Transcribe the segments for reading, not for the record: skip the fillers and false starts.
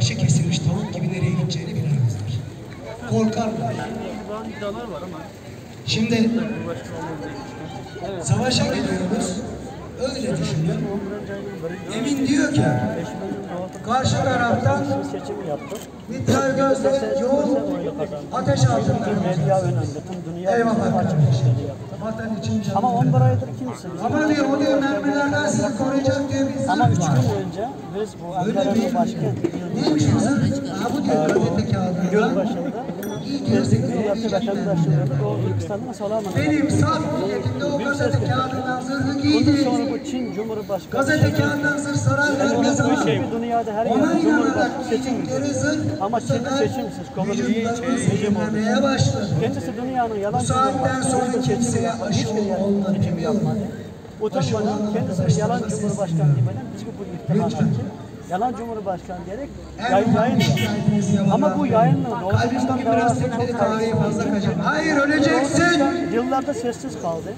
başı kesilmiş tavuk gibi nereye gideceğini bilemezler. Korkarlar. Şimdi savaşa gidiyoruz. Öyle düşünün. Emin diyor ki karşı taraftan Mitralь gözle yoğun ateş altında. Eyvallah kardeşim. Vatan için canım. Ama 11 aydır kimse. Ama diyor o diyor mermilerden sizi koruyacak diye bir Ama 3 zırh var. gün önce biz bu Ankara'nın başkenti Neymiş o zırh? Ha bu diyor gazete kağıdında. Gölbaşı'nda biz Cumhuriyetçi vatandaşlarını Doğu Türkistan'dan salamadık. Benim saf niyetimde o gazete kağıdından zırhı Bundan giydi. sonra bu Çin Cumhurbaşkanı Gazete kağıdından zırh sarar vermez ama dünyada her ona yerde inanarak Cumhurbaşkanı seçilmiyor. giydikleri zırh Ama Çin'de seçimsiz, komünist vücutlarımızı rejim oldu. yememeye başladı. Kendisi dünyanın yalan Bu saatten sonra kimseye aşı hiçbir yer olma seçim demiyor. yapmadı. Utanmadan kendisi yalan Cumhurbaşkanı demeden biz bu iftihar etti. Yalan Cumhurbaşkanı diyerek yayın ama bu yayınla Doğu Türkistan davası çok tartışıldı. Hayır öleceksin. Yıllarda sessiz kaldı.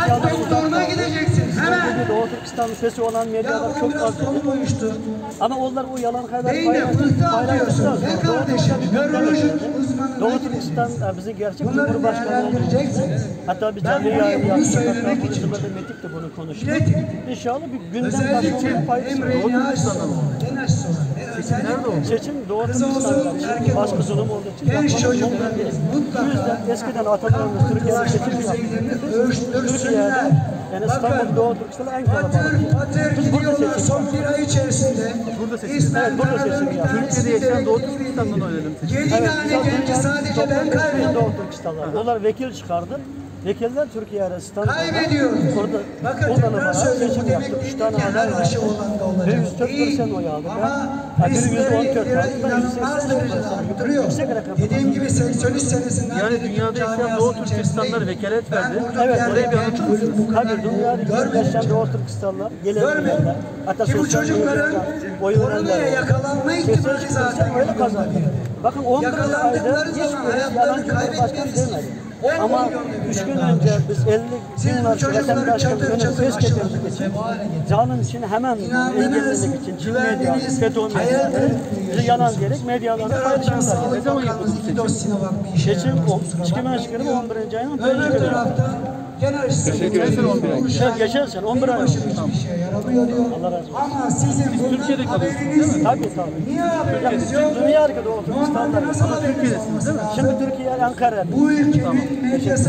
Kalp doktoruna gideceksin hemen. Doğu Türkistan'ın sesi olan Ya medyalar bunun çok biraz fazla. sonu uyuştu. Ama onlar o yalan haber Beyne pıhtı atıyorsun. Ne kardeşim? Nöroloji uzmanına Doğu gideceksin. Türkistan bizi gerçek Bunları Cumhurbaşkanı değerlendireceksiniz. hatta bir Ben canlı buraya yayın bunu yaptık. söylemek Hatta için Metik de bunu konuştu. Metik. İnşallah bir gündem Özellikle başvurmanın faydası var. Emre İnanç Genç sonra. Seçim Doğu Kız olsun, Türkistan'da erkek başka olsun. zulüm olduğu için Genç yapmanın çocuklar mümkün değil. mutlaka Bu yüzden eskiden atalarımız Türkiye'de seçim düzeylerini yaptı. ölçtürsünler. Türkiye'de yani İstanbul Doğu Türkistan'da en kalabalık. Patır Biz burada gidiyorlar seçim son yaptık. bir ay içerisinde. Burada seçim. İslam Evet, burada daralarının seçim bir yaptık. tanesini Türkiye'de yaşayan Doğu direkt Türkistan'dan oynadım seçim. 7 tane genci sadece ben kaybettim. Doğu Türkistan'da. Onlar vekil çıkardı. Vekiller Türkiye arasında Kaybediyoruz. orada Bakın oradan tekrar olarak söylüyorum. seçim Bu demek yaptık. 3 değil tane ki her aday aşı vardı. olan da olacak. Biri 144 oy aldı. Ama Biri riskleri 114 aldı. Ben inanılmaz 180 derecede arttırıyor. Yüksek rakam. Dediğim gibi 83 senesinden Yani beri dünyada yaşayan camiasının Doğu Türkistanlar içerisindeyim. vekalet Ben verdi. burada Evet, bir oraya yerde bir genç ölüm bu kadar Tabii dünyada görmedim. yaşayan Doğu Türkistanlar Görmedim. gelebilirler. Hatta Ki bu sosyal çocukların medyada oy koronaya verenler var. yakalanma ihtimali zaten öyle kazandı. Bakın 11 ayda Yakalandıkları hiçbir zaman yalan hayatlarını Cumhurbaşkanı kaybetmemiz demedi. Ama 3 gün önce biz 50 Siz bin bu var çocukları vatandaşların çatır önüne çatır ses getirmek aşıladınız için ve bu hale getirdiniz. canın için hemen İnandınız, engellemek için Çin güvendiniz, medya, FETÖ medyaları hayallerinizi bizi yalan yaşıyorsunuz. diyerek Bir medyalarını taraftan paylaşıyorlar. Ne Sağlık zaman Bakanımız yapıldı? iki doz Sinovac bir işe Seçim yaramaz, o. kusura 2000 bakmayın çıkarım diyor. 11. ayının 1. Öbür günü. taraftan genel Geçen sene 11 ay oldu. hiçbir şey yaramıyor diyor. Allah razı olsun. Ama sizin bundan Türkiye'de kalıyorsunuz, haberiniz yok. Tabii. Niye haberiniz yok? Dünya hareketi Doğu Türkistan'da. Normalde nasıl haberiniz olması lazım? Şimdi Türkiye Ankara. Bu ülkenin medyası